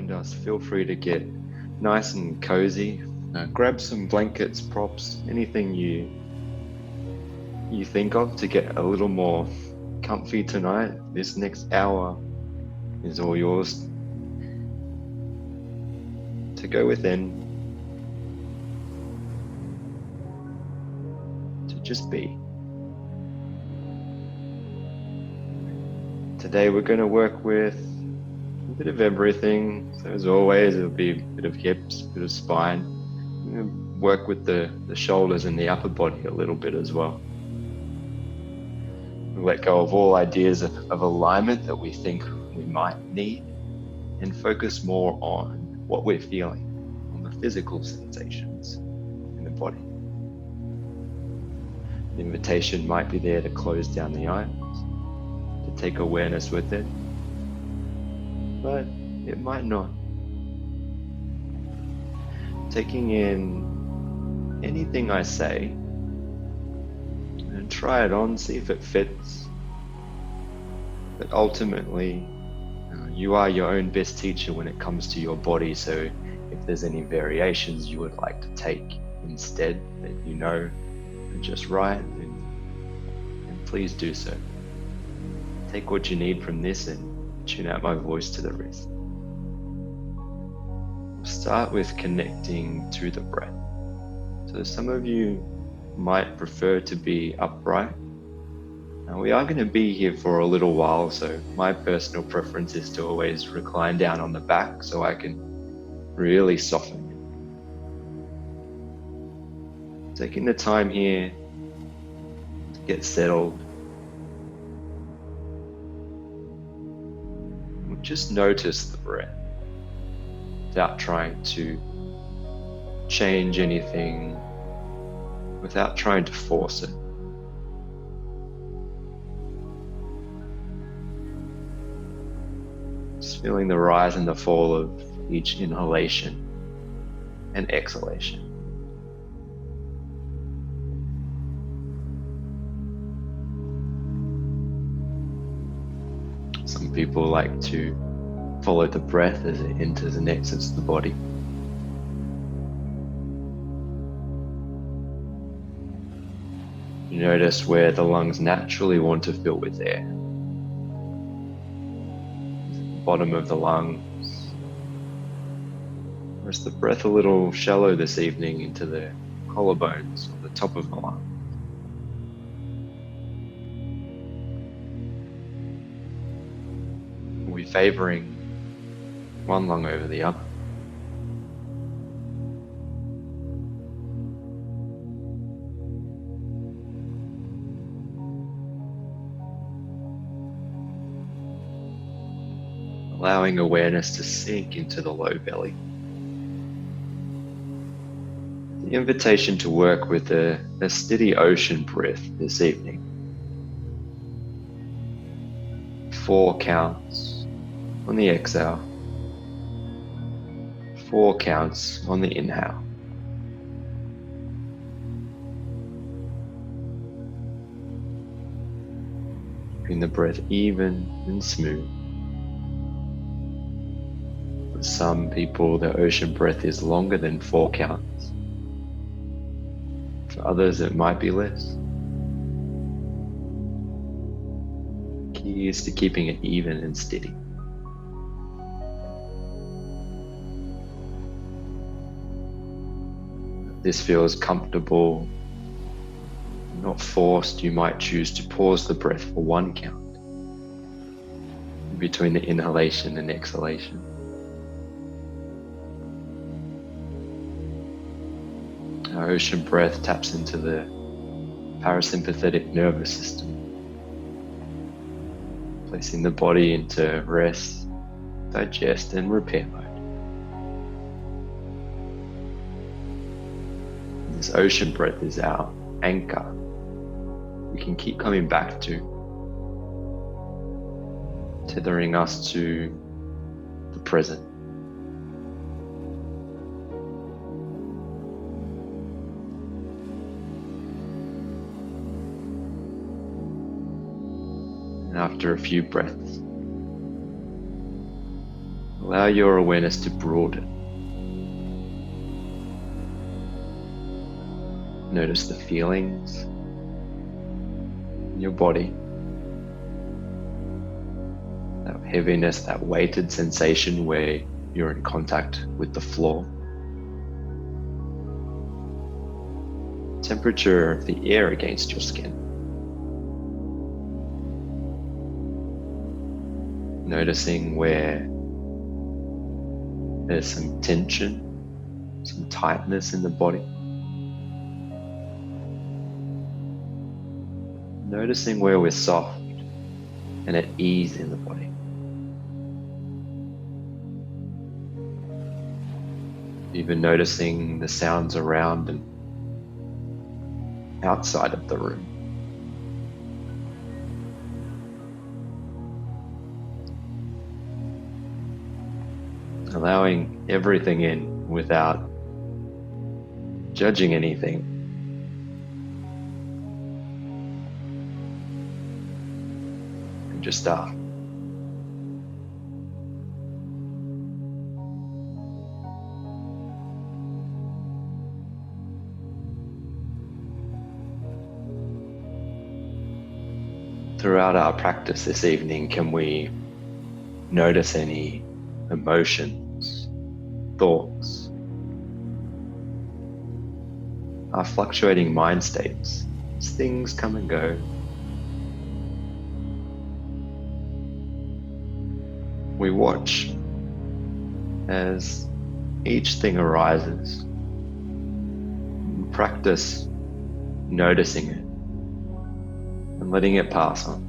around us, feel free to get nice and cozy. Grab some blankets, props, anything you think of to get a little more comfy tonight. This next hour is all yours to go within, to just be. Today we're going to work with a bit of everything. So as always, it'll be a bit of hips, a bit of spine. We're going to work with the shoulders and the upper body a little bit as well. We'll let go of all ideas of alignment that we think we might need and focus more on what we're feeling, on the physical sensations in the body. The invitation might be there to close down the eyes, to take awareness with it, but it might not. Taking in anything I say and try it on, see if it fits. But ultimately, you are your own best teacher when it comes to your body, so if there's any variations you would like to take instead that you know are just right, then please do so. Take what you need from this and tune out my voice to the rest. We'll start with connecting to the breath. So some of you might prefer to be upright. Now we are going to be here for a little while, so my personal preference is to always recline down on the back so I can really soften. Taking the time here to get settled. Just notice the breath without trying to change anything, without trying to force it. Just feeling the rise and the fall of each inhalation and exhalation. Some people like to follow the breath as it enters and exits the body. You notice where the lungs naturally want to fill with air. The bottom of the lungs. Or is the breath a little shallow this evening into the collarbones or the top of the lung? Are we favoring one lung over the other? Allowing awareness to sink into the low belly. The invitation to work with a steady ocean breath this evening. 4 counts on the exhale. 4 counts on the inhale. Keeping the breath even and smooth. For some people, the ocean breath is longer than 4 counts. For others, it might be less. Key is to keeping it even and steady. If this feels comfortable, not forced, you might choose to pause the breath for 1 count between the inhalation and exhalation. Our ocean breath taps into the parasympathetic nervous system, placing the body into rest, digest, and repair mode. This ocean breath is our anchor we can keep coming back to, tethering us to the present. And after a few breaths, Allow your awareness to broaden. Notice the feelings in your body. That heaviness, that weighted sensation where you're in contact with the floor. Temperature of the air against your skin. Noticing where there's some tension, some tightness in the body. Noticing where we're soft and at ease in the body. Even noticing the sounds around and outside of the room. Allowing everything in without judging anything. And just start. Throughout our practice this evening, can we notice any emotions, thoughts, our fluctuating mind states as things come and go? We watch as each thing arises. Practice noticing it and letting it pass on.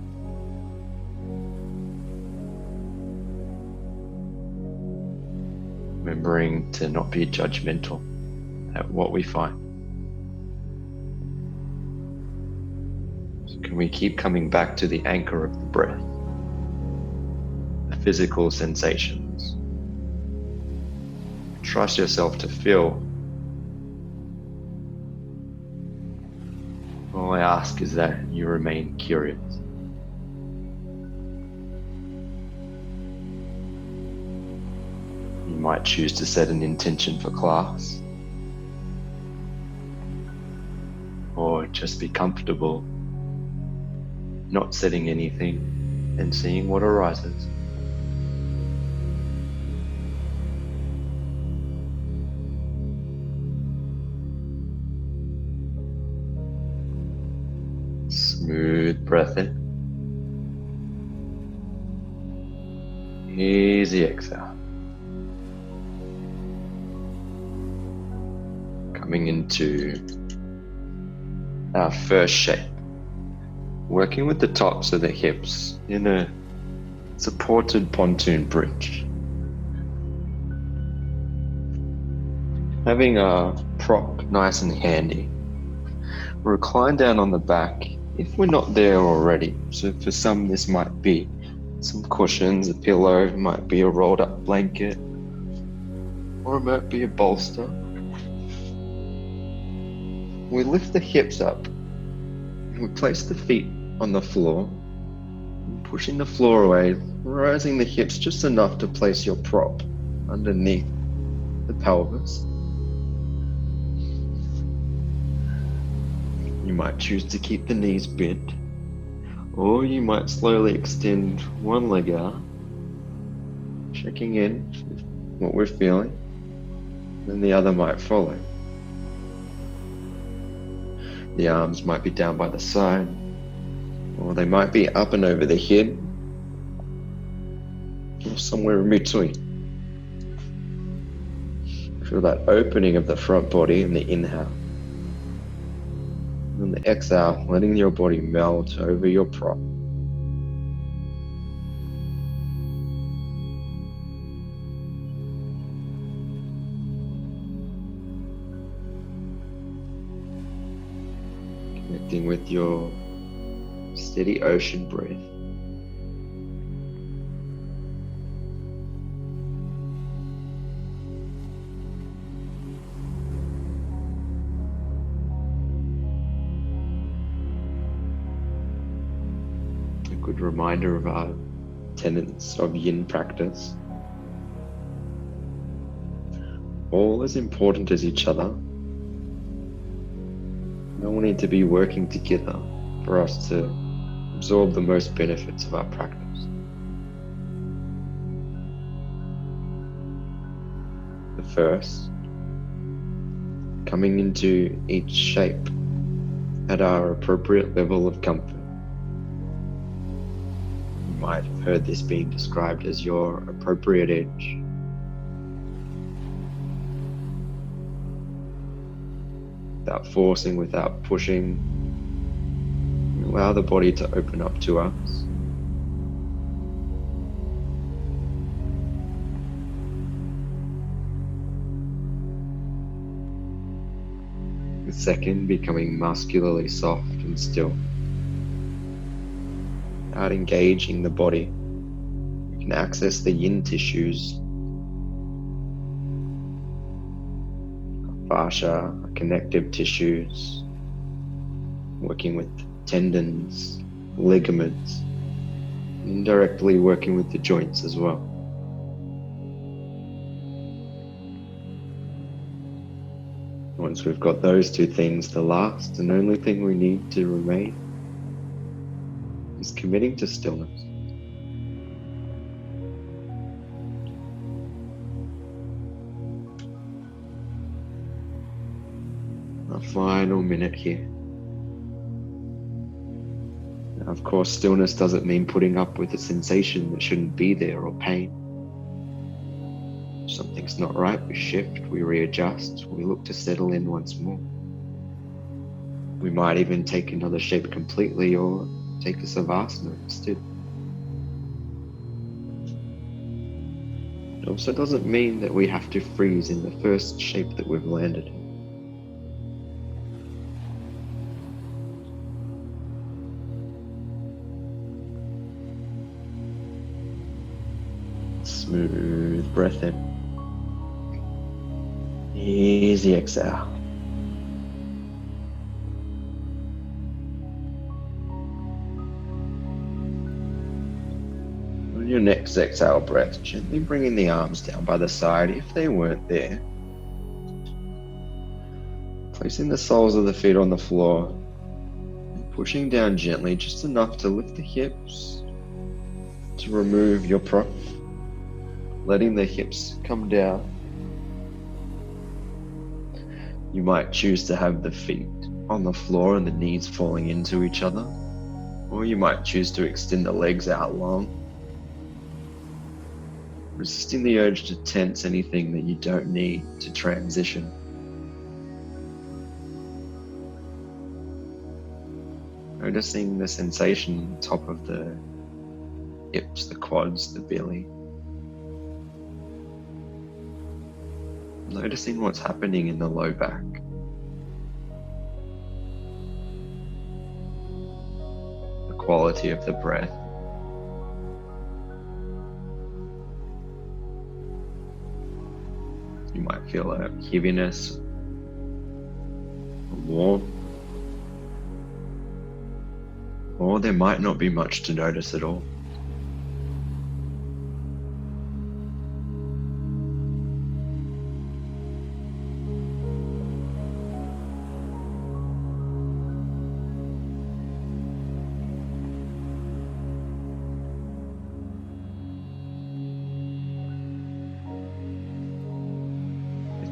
Remembering to not be judgmental at what we find. So can we keep coming back to the anchor of the breath, the physical sensations? Trust yourself to feel. All I ask is that you remain curious. You might choose to set an intention for class, or just be comfortable not setting anything and seeing what arises. Smooth breath in. Easy exhale. Coming into our first shape. Working with the tops of the hips in a supported pontoon bridge. Having a prop nice and handy. Recline down on the back if we're not there already. So for some this might be some cushions, a pillow, it might be a rolled up blanket, or it might be a bolster. We lift the hips up and we place the feet on the floor, pushing the floor away, rising the hips just enough to place your prop underneath the pelvis. You might choose to keep the knees bent, or you might slowly extend one leg out, checking in with what we're feeling, then the other might follow. The arms might be down by the side, or they might be up and over the head, or somewhere in between. Feel that opening of the front body in the inhale. And the exhale, letting your body melt over your prop. Connecting with your steady ocean breath. A good reminder of our tenets of yin practice. all as important as each other. We all need to be working together for us to absorb the most benefits of our practice. The first, coming into each shape at our appropriate level of comfort. You might have heard this being described as your appropriate edge. Without forcing, without pushing, allow the body to open up to us. The second, becoming muscularly soft and still. Without engaging the body, you can access the yin tissues, fascia, connective tissues, working with tendons, ligaments, and indirectly working with the joints as well. Once we've got those two things, the last and only thing we need to remain is committing to stillness. A final minute here. Now, of course, stillness doesn't mean putting up with a sensation that shouldn't be there or pain. If something's not right, we shift, we readjust, we look to settle in once more. We might even take another shape completely or take a savasana instead. It also doesn't mean that we have to freeze in the first shape that we've landed in. Smooth breath in. Easy exhale. On your next exhale breath, gently bringing the arms down by the side if they weren't there. Placing the soles of the feet on the floor and pushing down gently, just enough to lift the hips, to remove your prop, letting the hips come down. You might choose to have the feet on the floor and the knees falling into each other, or you might choose to extend the legs out long, resisting the urge to tense anything that you don't need to transition. Noticing the sensation on top of the hips, the quads, the belly. Noticing what's happening in the low back. The quality of the breath. You might feel a heaviness, a warmth, or there might not be much to notice at all.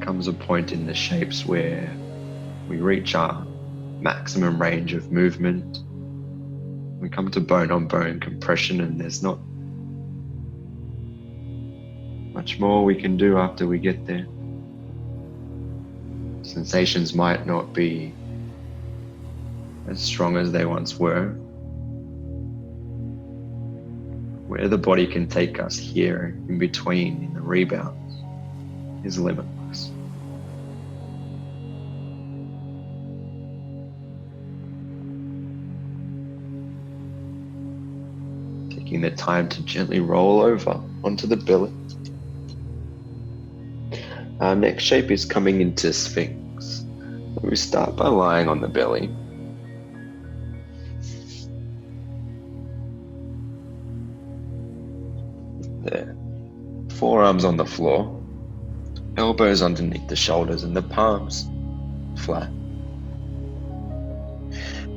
Comes a point in the shapes where we reach our maximum range of movement. We come to bone on bone compression, and there's not much more we can do after we get there. Sensations might not be as strong as they once were. Where the body can take us here in between, in the rebounds, is limitless. Taking the time to gently roll over onto the belly. Our next shape is coming into Sphinx. We start by lying on the belly. There. Forearms on the floor. Elbows underneath the shoulders and the palms flat.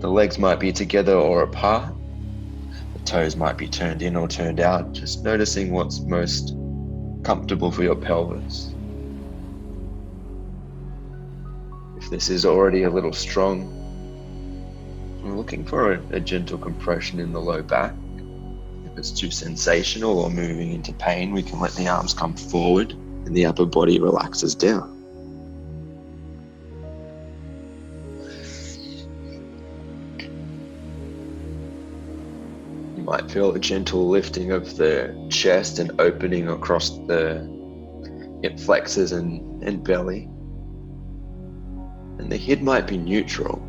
The legs might be together or apart. The toes might be turned in or turned out, just noticing what's most comfortable for your pelvis. If this is already a little strong, we're looking for a gentle compression in the low back. If it's too sensational or moving into pain, we can let the arms come forward and the upper body relaxes down. You might feel a gentle lifting of the chest and opening across the hip flexors and belly. And the head might be neutral.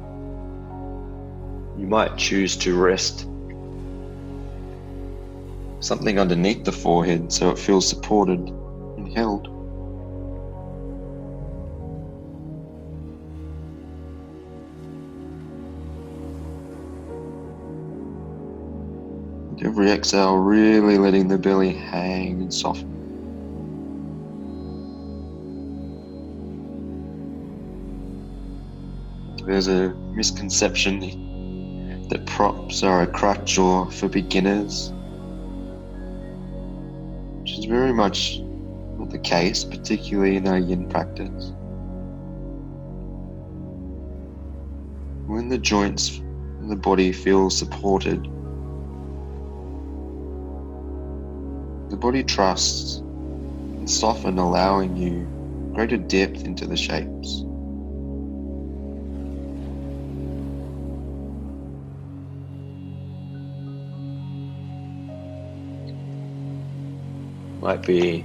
You might choose to rest something underneath the forehead so it feels supported and held. With every exhale, really letting the belly hang and soften. There's a misconception that props are a crutch or for beginners, which is very much not the case, particularly in our yin practice. When the joints and the body feel supported, the body trusts and soften, allowing you greater depth into the shapes. Might be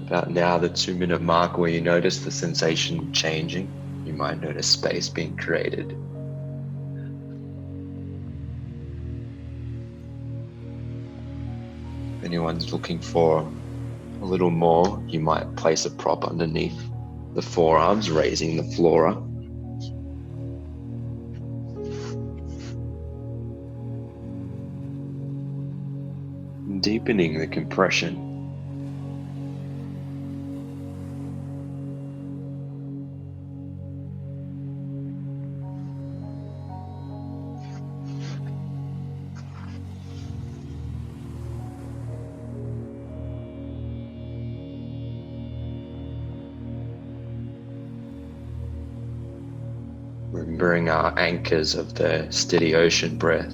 about now the 2-minute mark where you notice the sensation changing. You might notice space being created. If anyone's looking for a little more, you might place a prop underneath the forearms, raising the floor up. Deepening the compression. Remembering our anchors of the steady ocean breath.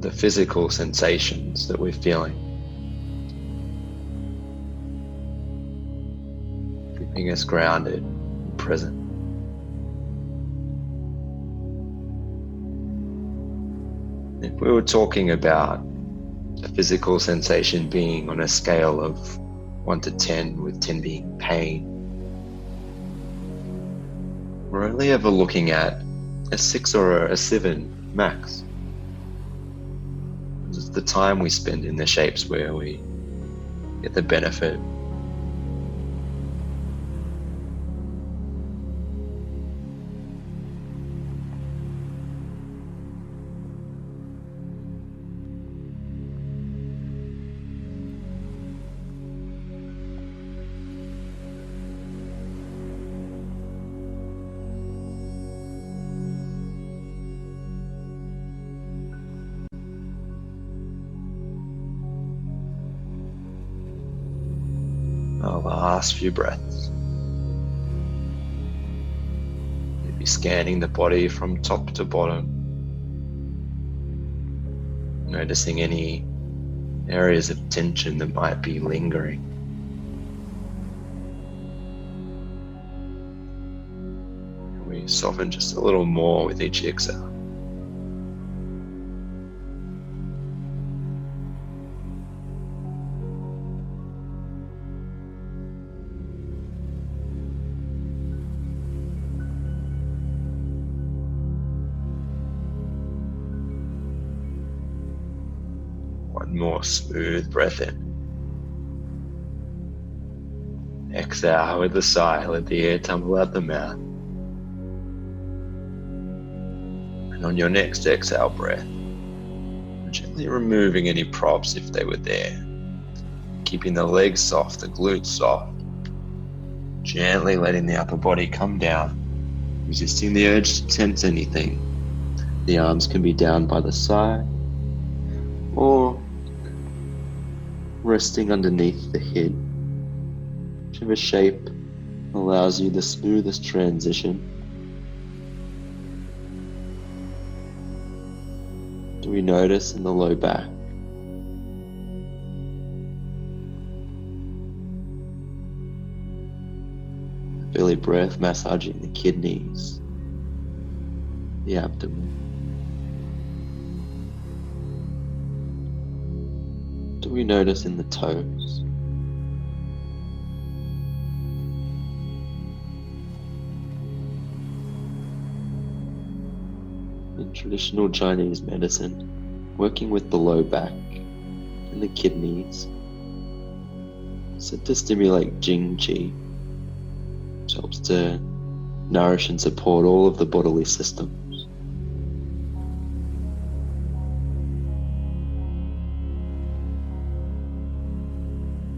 The physical sensations that we're feeling, keeping us grounded and present. If we were talking about a physical sensation being on a scale of 1 to 10, with 10 being pain, we're only ever looking at a 6 or a 7 max. It's the time we spend in the shapes where we get the benefit. Our last few breaths. You'll be scanning the body from top to bottom, noticing any areas of tension that might be lingering. We soften just a little more with each exhale. One more smooth breath in. Exhale with a sigh, let the air tumble out the mouth. And on your next exhale breath, gently removing any props if they were there. keeping the legs soft, the glutes soft. Gently letting the upper body come down, resisting the urge to tense anything. The arms can be down by the side or resting underneath the head. Whichever shape allows you the smoothest transition. Do we notice in the low back? Belly breath massaging the kidneys, the abdomen. Do we notice in the toes? In traditional Chinese medicine, working with the low back and the kidneys said to stimulate Jing Qi, which helps to nourish and support all of the bodily systems.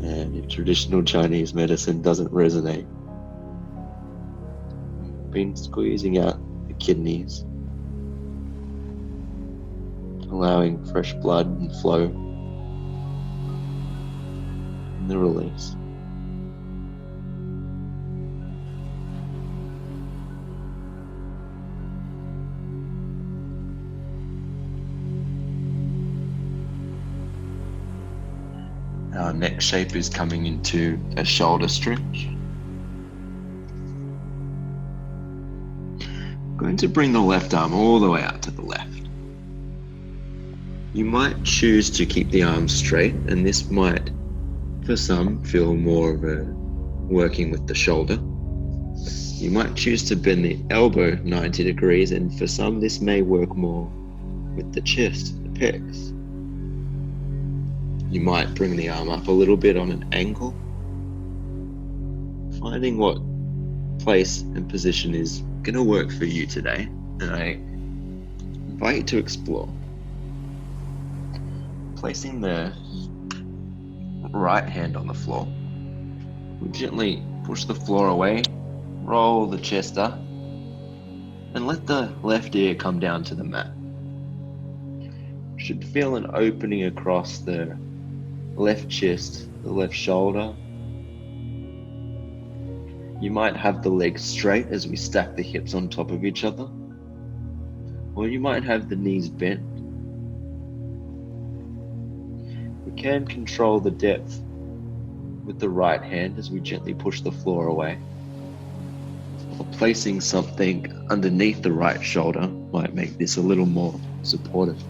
And if traditional Chinese medicine doesn't resonate, we've been squeezing out the kidneys, allowing fresh blood and flow, and the release. Our neck shape is coming into a shoulder stretch. I'm going to bring the left arm all the way out to the left. You might choose to keep the arms straight, and this might, for some, feel more of a working with the shoulder. You might choose to bend the elbow 90 degrees, and for some, this may work more with the chest, the pecs. You might bring the arm up a little bit on an angle, finding what place and position is going to work for you today, and I invite you to explore. Placing the right hand on the floor, we gently push the floor away, roll the chest up, and let the left ear come down to the mat. You should feel an opening across the left chest, the left shoulder. You might have the legs straight as we stack the hips on top of each other, or you might have the knees bent. We can control the depth with the right hand as we gently push the floor away, or placing something underneath the right shoulder might make this a little more supportive.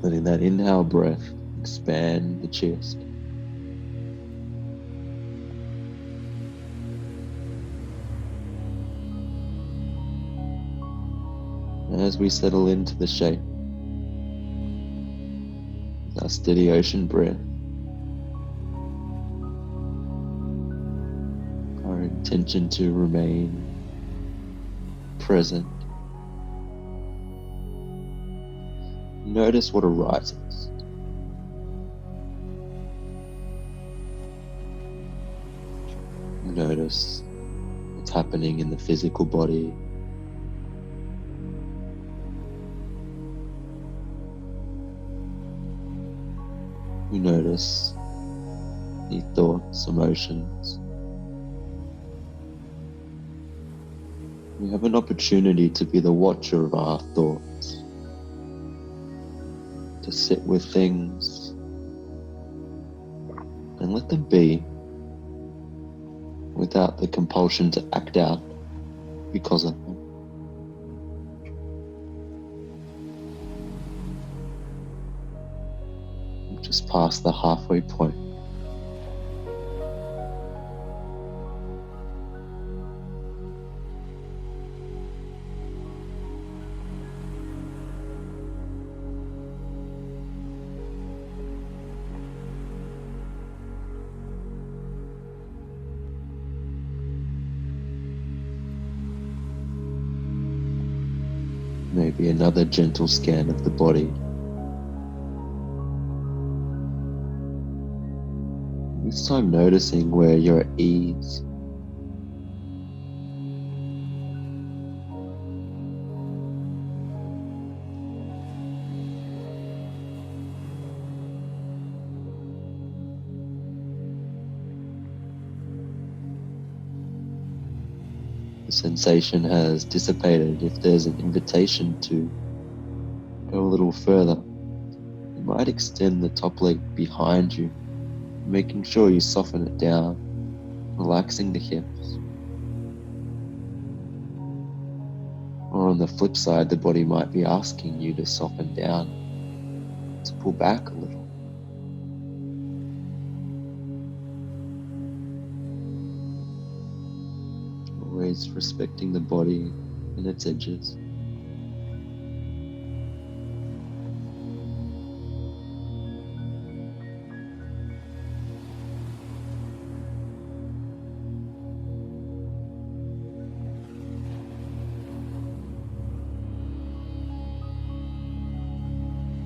Letting that inhale breath expand the chest. And as we settle into the shape, with our steady ocean breath, our intention to remain present. Notice what arises. Notice what's happening in the physical body. We notice any thoughts, emotions. We have an opportunity to be the watcher of our thoughts, to sit with things and let them be without the compulsion to act out because of them. We've just passed the halfway point. Maybe another gentle scan of the body. This time noticing where you're at ease. The sensation has dissipated. If there's an invitation to go a little further, you might extend the top leg behind you, making sure you soften it down, relaxing the hips. Or on the flip side, the body might be asking you to soften down, to pull back a little. Always respecting the body and its edges.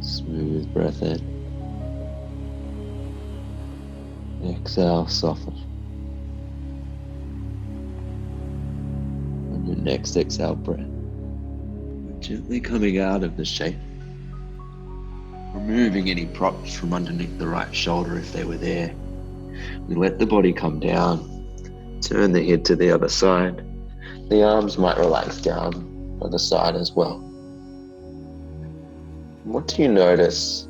Smooth breath in. Exhale, soften. On your next exhale breath, gently coming out of the shape, removing any props from underneath the right shoulder if they were there. We let the body come down, turn the head to the other side. The arms might relax down by the side as well. What do you notice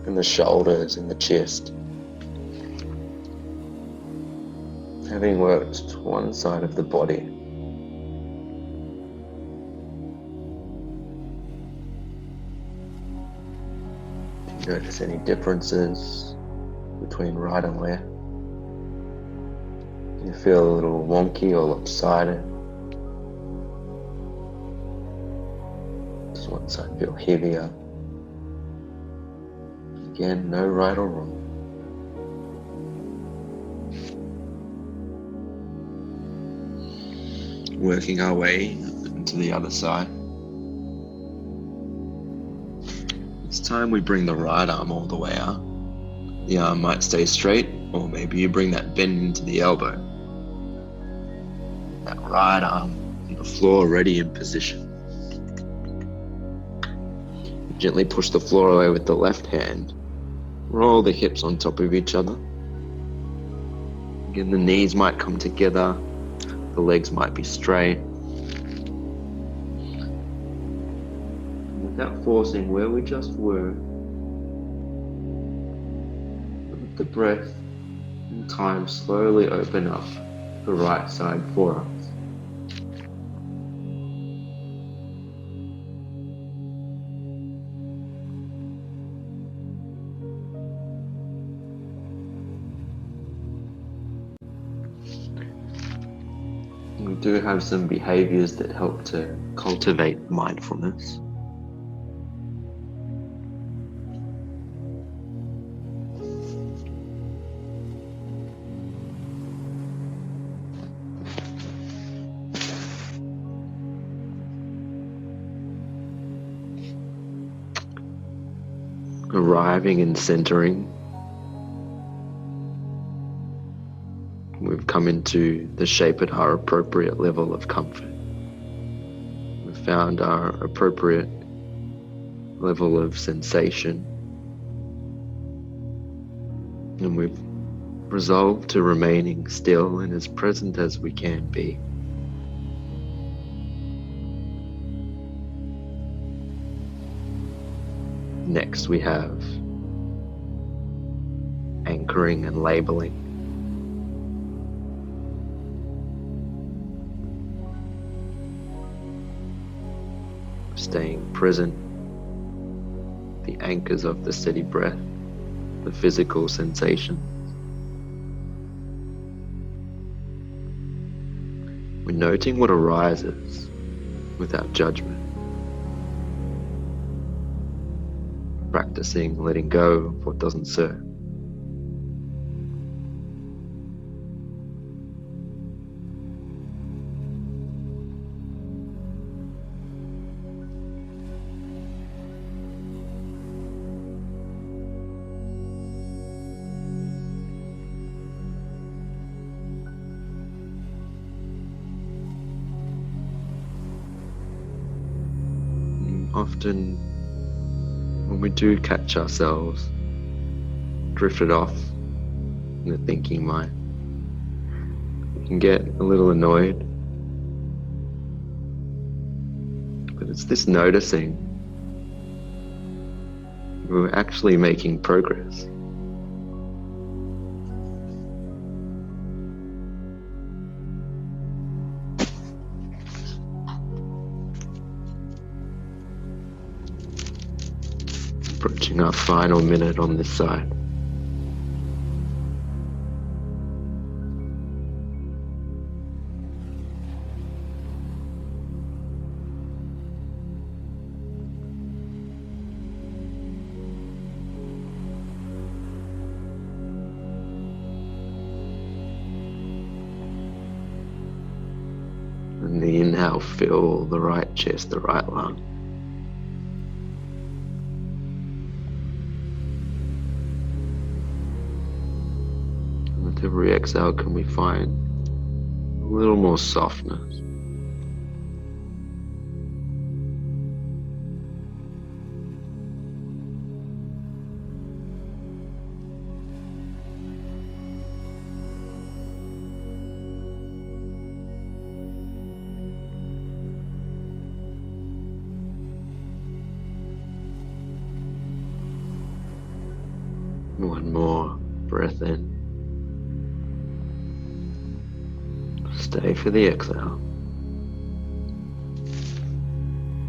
in the shoulders, in the chest? Having worked one side of the body, do you notice any differences between right and left? Do you feel a little wonky or lopsided? Does one side feel heavier? Again, no right or wrong. Working our way into the other side. This time we bring the right arm all the way out. The arm might stay straight, or maybe you bring that bend into the elbow. That right arm on the floor ready in position. Gently push the floor away with the left hand. Roll the hips on top of each other. Again, the knees might come together. The legs might be straight. Without forcing where we just were, let the breath and time slowly open up the right side for us. We do have some behaviors that help to cultivate mindfulness. Arriving and centering. We've come into the shape at our appropriate level of comfort. We've found our appropriate level of sensation. And we've resolved to remaining still and as present as we can be. Next we have anchoring and labeling. Staying present, the anchors of the steady breath, the physical sensation. We're noting what arises without judgment. Practicing letting go of what doesn't serve. Often when we do catch ourselves drifted off in the thinking mind, we can get a little annoyed. But it's this noticing we're actually making progress. Approaching our final minute on this side. And the inhale, fill the right chest, the right lung. With every exhale, can we find a little more softness? One more breath in. Stay for the exhale.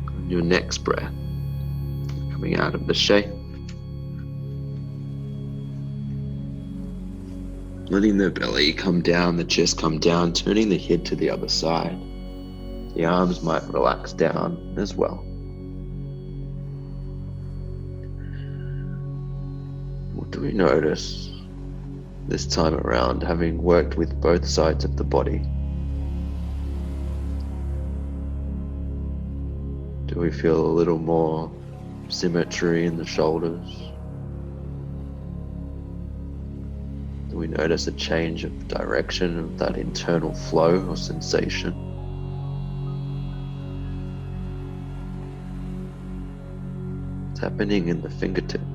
On your next breath, coming out of the shape, letting the belly come down, the chest come down, turning the head to the other side. The arms might relax down as well. What do we notice this time around, having worked with both sides of the body? Do we feel a little more symmetry in the shoulders? Do we notice a change of direction of that internal flow or sensation? What's happening in the fingertips?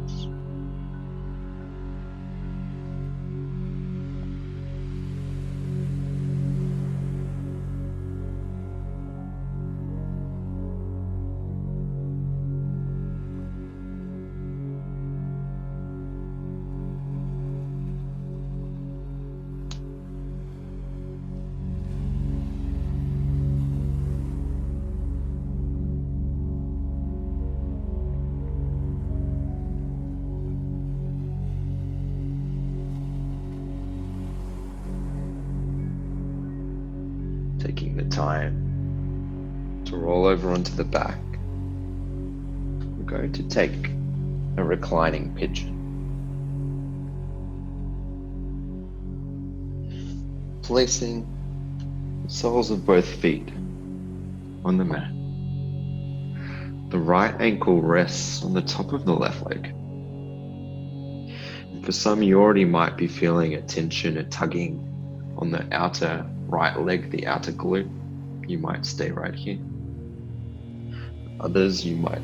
Taking the time to roll over onto the back, we're going to take a reclining pigeon. Placing the soles of both feet on the mat. The right ankle rests on the top of the left leg. And for some, you already might be feeling a tension, a tugging on the outer right leg, the outer glute. You might stay right here. Others, you might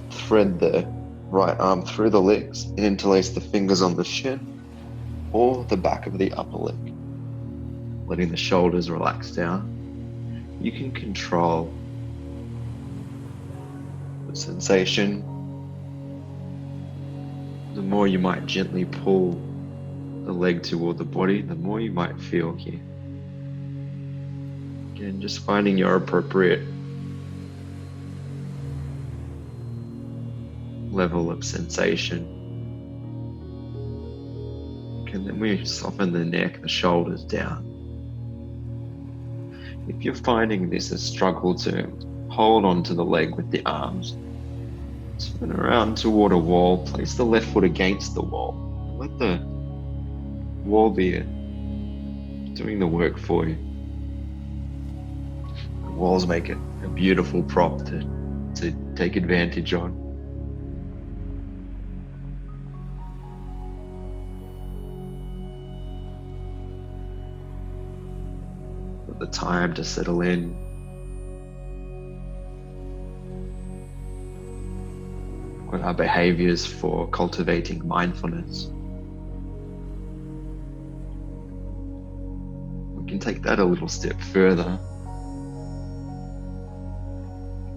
thread the right arm through the legs and interlace the fingers on the shin or the back of the upper leg, letting the shoulders relax down. You can control the sensation. The more you might gently pull the leg toward the body, the more you might feel here. Again, just finding your appropriate level of sensation. And then we soften the neck, the shoulders down. If you're finding this a struggle to hold onto the leg with the arms, turn around toward a wall, place the left foot against the wall. Let the wall be doing the work for you. The walls make it a beautiful prop to take advantage on. The time to settle in. What are behaviors for cultivating mindfulness? We can take that a little step further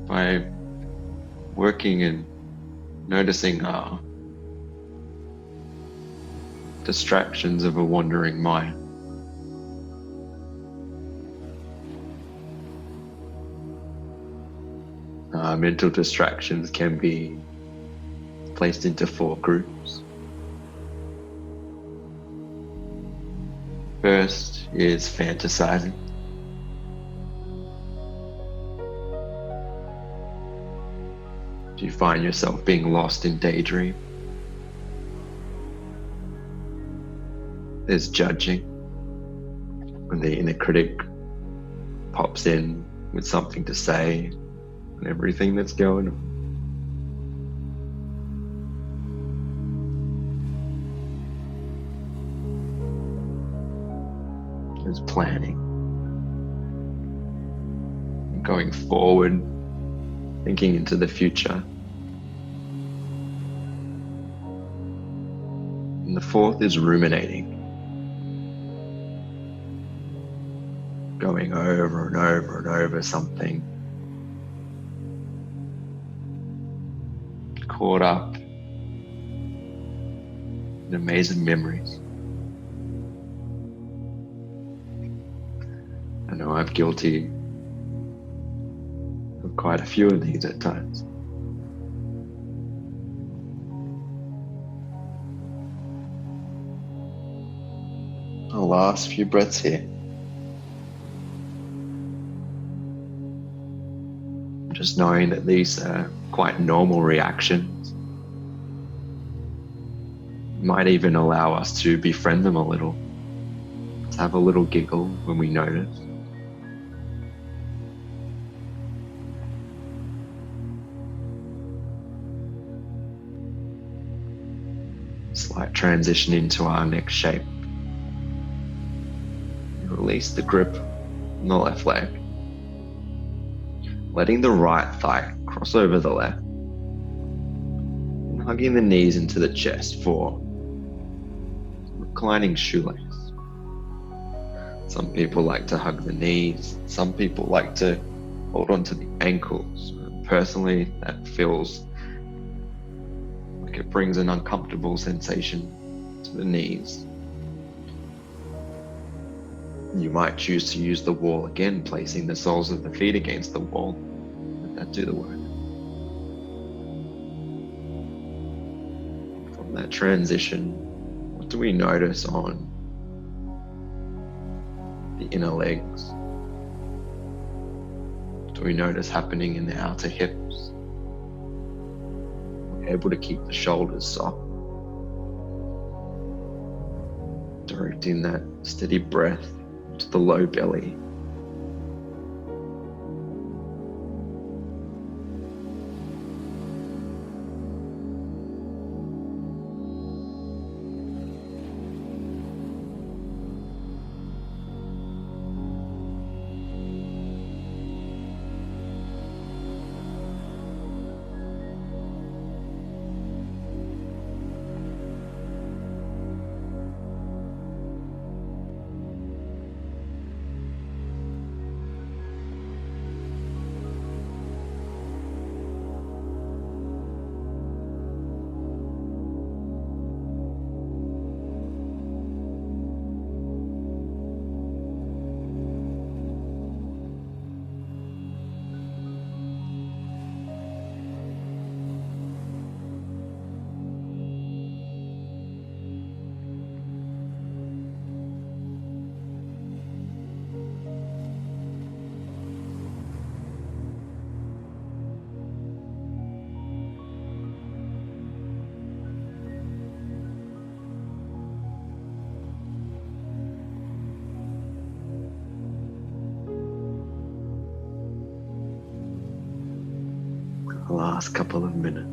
by working and noticing our distractions of a wandering mind. Mental distractions can be placed into 4 groups. First is fantasizing. Do you find yourself being lost in daydream? There's judging, when the inner critic pops in with something to say on everything that's going on. There's planning, going forward, thinking into the future. And the 4th is ruminating, going over and over and over something, caught up in amazing memories. I know I'm guilty of quite a few of these at times. Our last few breaths here. Just knowing that these are quite normal reactions might even allow us to befriend them a little, to have a little giggle when we notice. Slight transition into our next shape. Release the grip on the left leg, letting the right thigh cross over the left, and hugging the knees into the chest for reclining shoelace. Some people like to hug the knees, some people like to hold on to the ankles. Personally, that feels like it brings an uncomfortable sensation to the knees. You might choose to use the wall again, placing the soles of the feet against the wall. Let that do the work. From that transition, what do we notice on the inner legs? What do we notice happening in the outer hips? We're able to keep the shoulders soft. Directing that steady breath to the low belly. The last couple of minutes.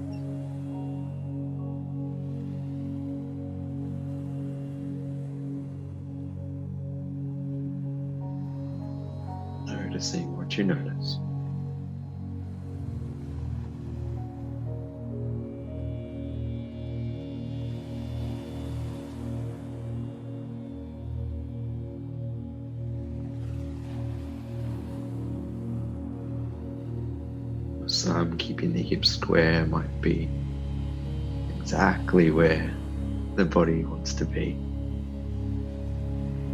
Noticing what you notice. some, keeping the hips square might be exactly where the body wants to be.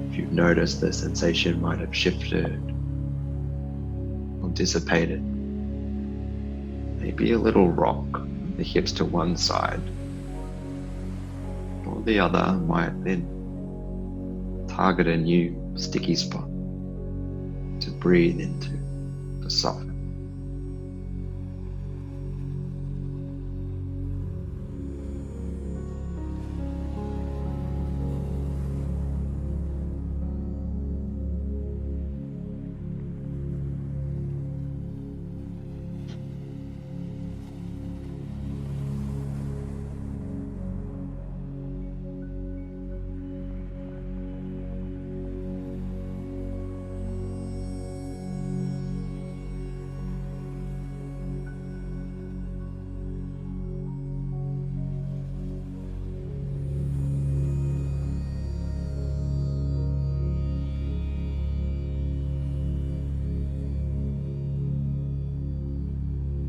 If you've noticed, the sensation might have shifted or dissipated. Maybe a little rock, the hips to one side or the other might then target a new sticky spot to breathe into, to soften.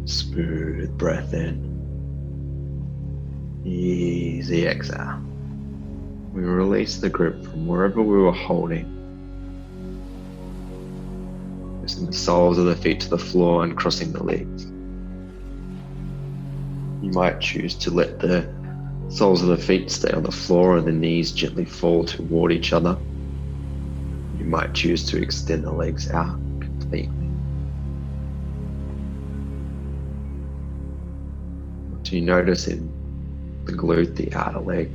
Smooth breath in, easy exhale. We release the grip from wherever we were holding, pressing the soles of the feet to the floor and crossing the legs. You might choose to let the soles of the feet stay on the floor and the knees gently fall toward each other. You might choose to extend the legs out completely. Do you notice in the glute, the outer leg,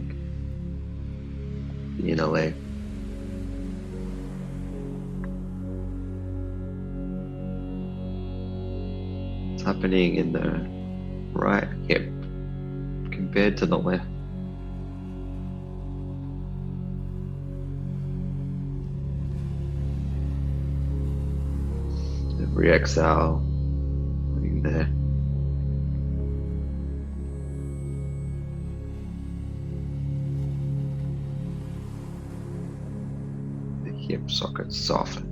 the inner leg? What's happening in the right hip compared to the left? Every exhale, putting there. Hip sockets soften.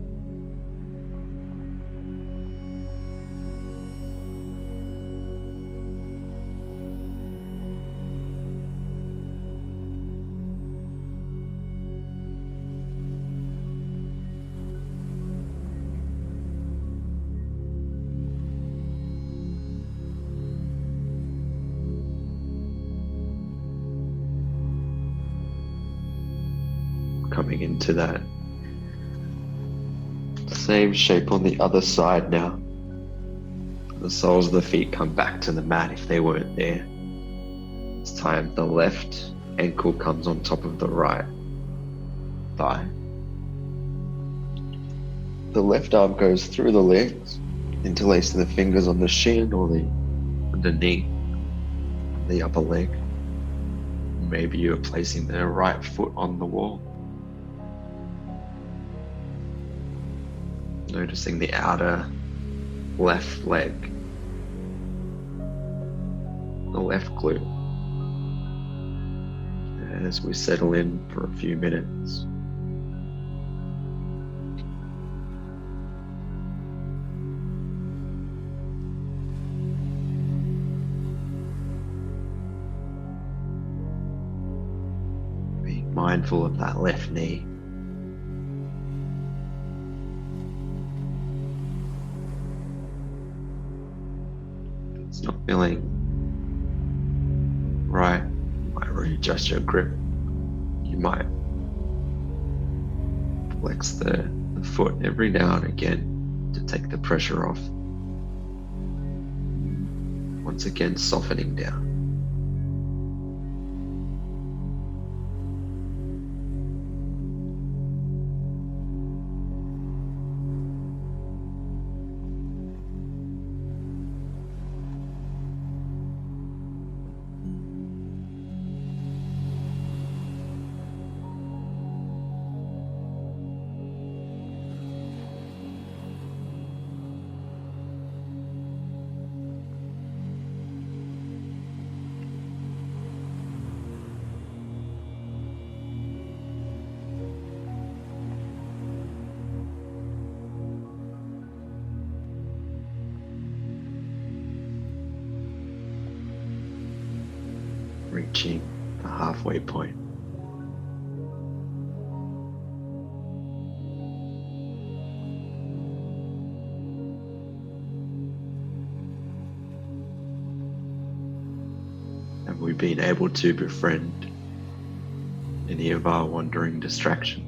Coming into that same shape on the other side now. The soles of the feet come back to the mat if they weren't there. This time the left ankle comes on top of the right thigh. The left arm goes through the legs, interlacing the fingers on the shin or the underneath the upper leg. Maybe you're placing the right foot on the wall. Noticing the outer left leg, the left glute, as we settle in for a few minutes. Being mindful of that left knee. Not feeling right, you might readjust your grip. You might flex the foot every now and again to take the pressure off. Once again, softening down. reaching the halfway point. Have we been able to befriend any of our wandering distractions?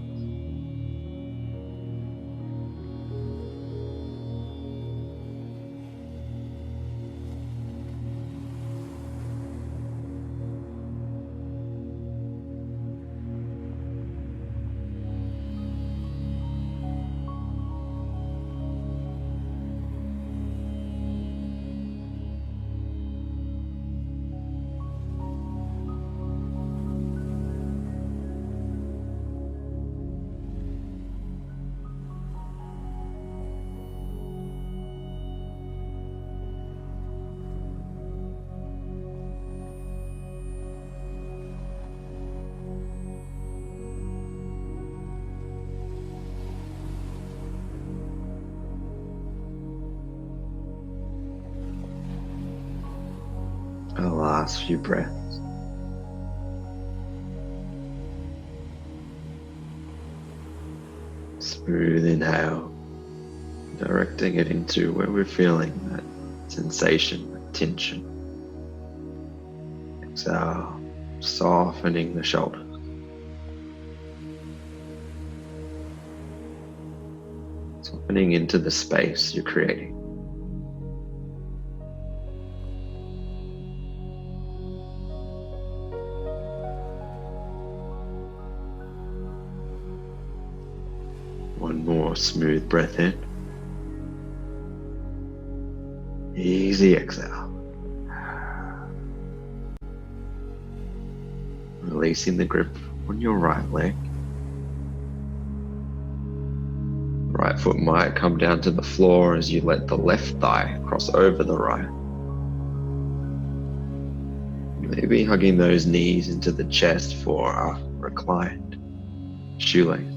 The last few breaths. Smooth inhale, directing it into where we're feeling that sensation, that tension. Exhale, softening the shoulders. Softening into the space you're creating. One more smooth breath in. Easy exhale. Releasing the grip on your right leg. The right foot might come down to the floor as you let the left thigh cross over the right. Maybe hugging those knees into the chest for a reclined shoelace.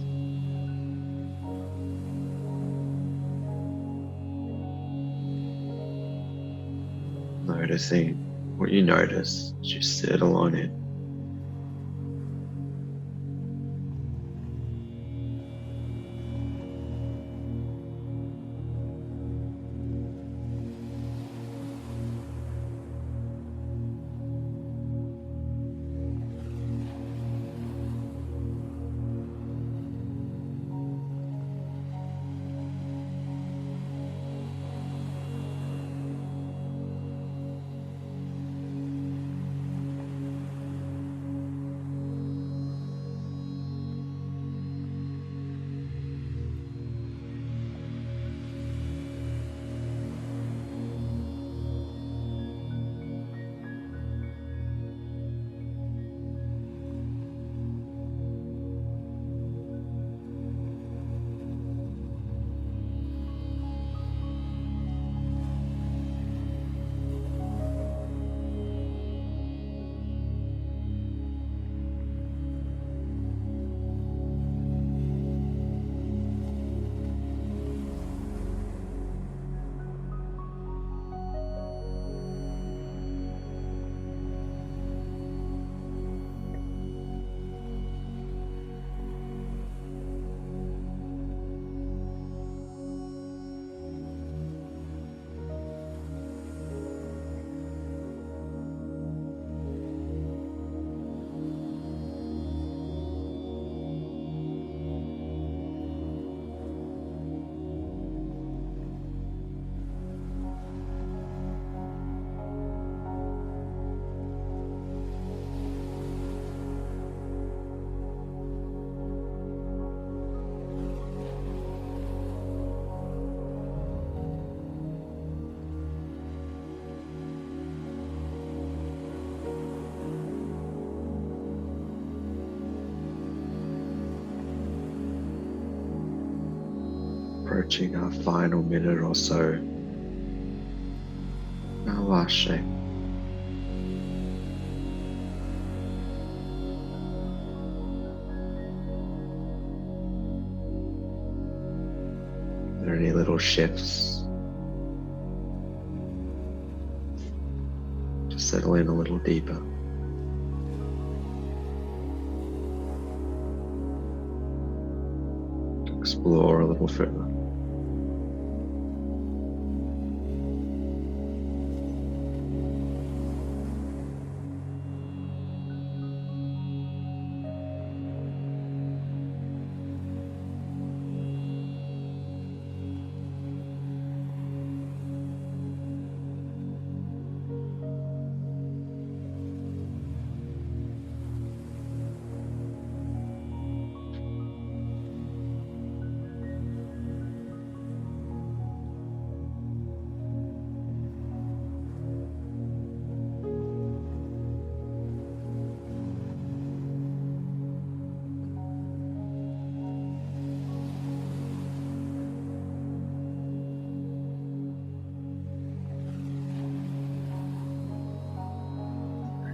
Noticing what you notice as you settle on it. Approaching our final minute or so. Our last shape. Are there any little shifts? Just settle in a little deeper. explore a little further.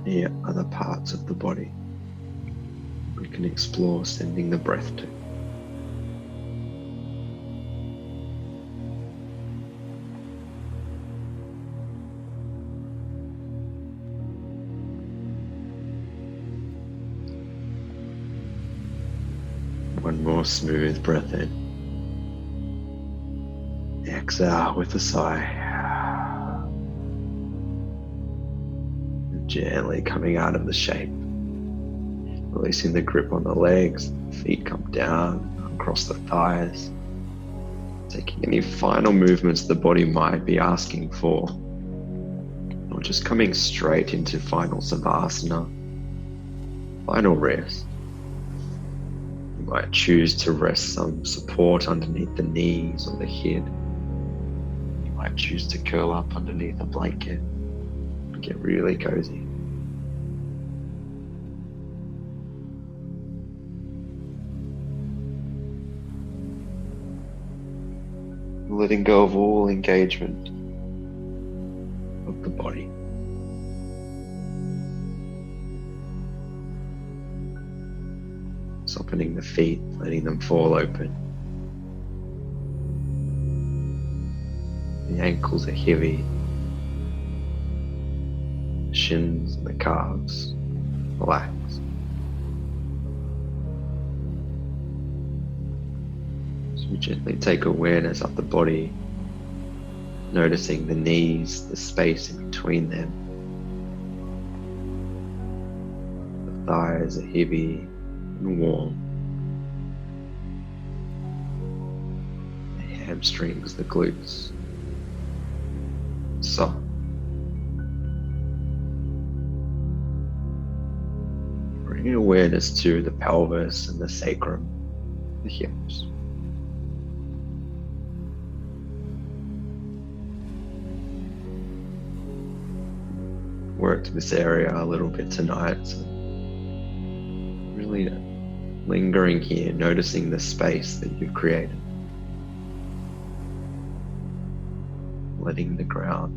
Any other parts of the body we can explore sending the breath to. One more smooth breath in. Exhale with a sigh. Gently coming out of the shape, releasing the grip on the legs, feet come down, across the thighs, taking any final movements the body might be asking for, or just coming straight into final savasana, final rest. You might choose to rest some support underneath the knees or the head. You might choose to curl up underneath a blanket. Get really cozy. Letting go of all engagement of the body. Softening the feet, letting them fall open. The ankles are heavy. Shins and the calves relax. So we gently take awareness of the body, noticing the knees, the space in between them. The thighs are heavy and warm. The hamstrings, the glutes, soft. Bringing awareness to the pelvis and the sacrum, the hips. Worked this area a little bit tonight, so really lingering here, noticing the space that you've created. Letting the ground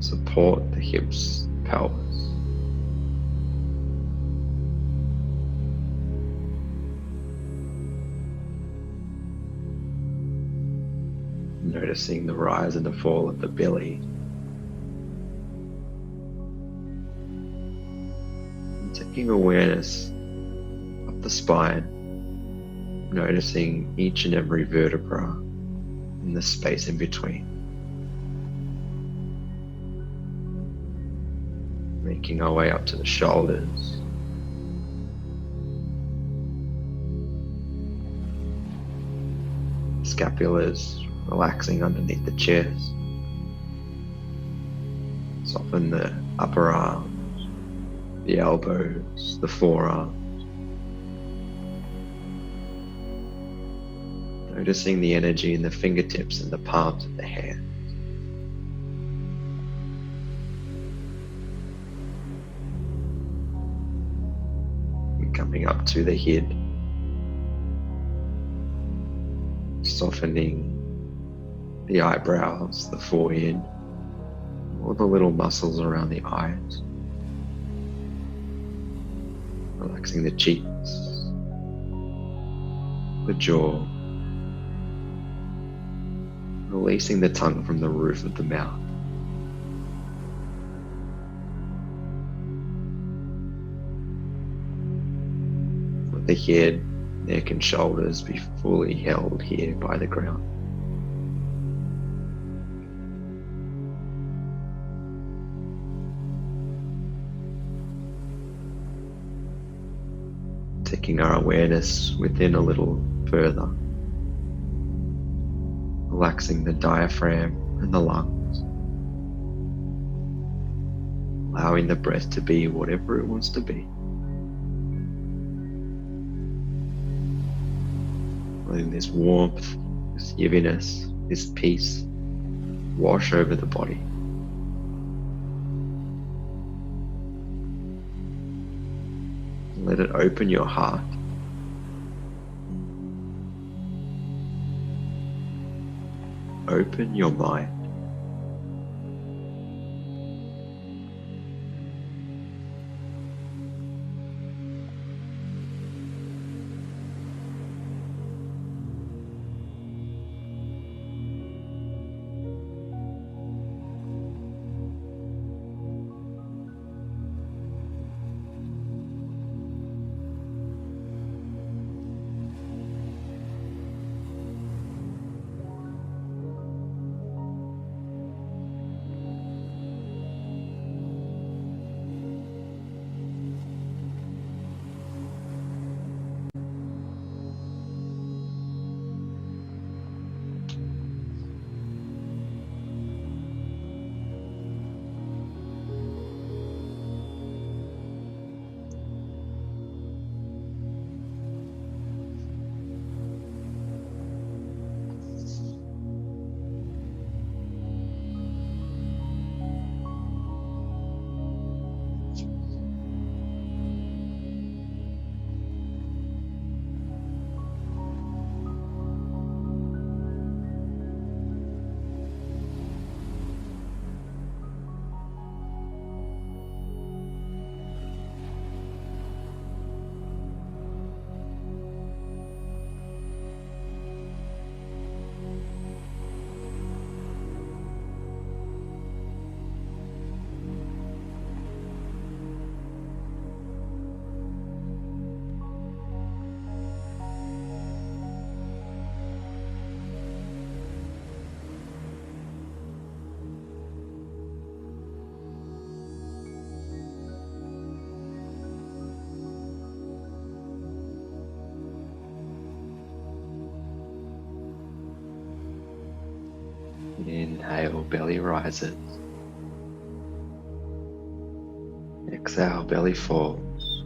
support the hips, pelvis. Noticing the rise and the fall of the belly. And taking awareness of the spine, noticing each and every vertebra and the space in between. Making our way up to the shoulders. Scapulars relaxing underneath the chest. Soften the upper arms, the elbows, the forearms. Noticing the energy in the fingertips and the palms of the hands. And coming up to the head. Softening the eyebrows, the forehead, all the little muscles around the eyes. Relaxing the cheeks, the jaw. Releasing the tongue from the roof of the mouth. With the head Neck and shoulders be fully held here by the ground. Taking our awareness within a little further, relaxing the diaphragm and the lungs, allowing the breath to be whatever it wants to be. Letting this warmth, this heaviness, this peace wash over the body. Let it open your heart. Open your mind. Inhale, belly rises. Exhale, belly falls.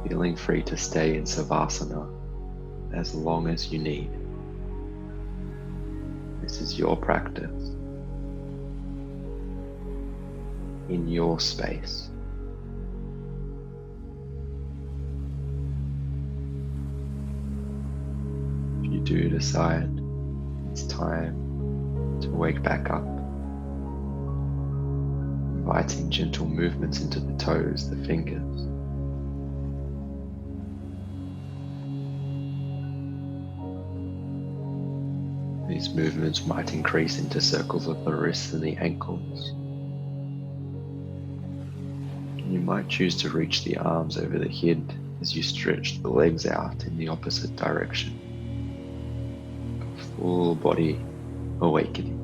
Feeling free to stay in Savasana as long as you need. This is your practice in your space. If you do decide it's time to wake back up, inviting gentle movements into the toes, the fingers. These movements might increase into circles of the wrists and the ankles. You might choose to reach the arms over the head as you stretch the legs out in the opposite direction. Full body awakening.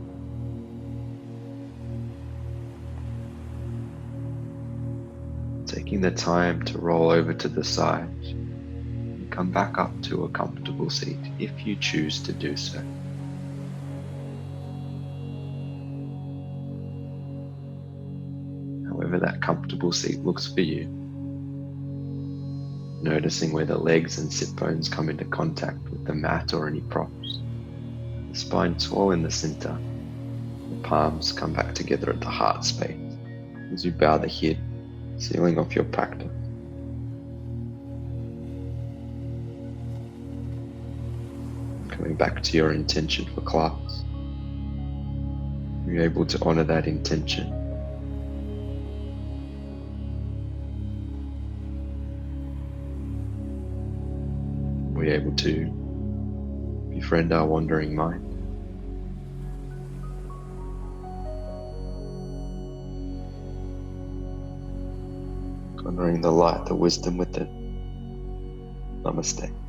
Taking the time to roll over to the side and come back up to a comfortable seat if you choose to do so. However that comfortable seat looks for you. Noticing where the legs and sit bones come into contact with the mat or any props. The spine tall in the center. The palms come back together at the heart space as you bow the head, sealing off your practice. Coming back to your intention for class. You're able to honor that intention. We're able to befriend our wandering mind. honoring the light, the wisdom within. Namaste.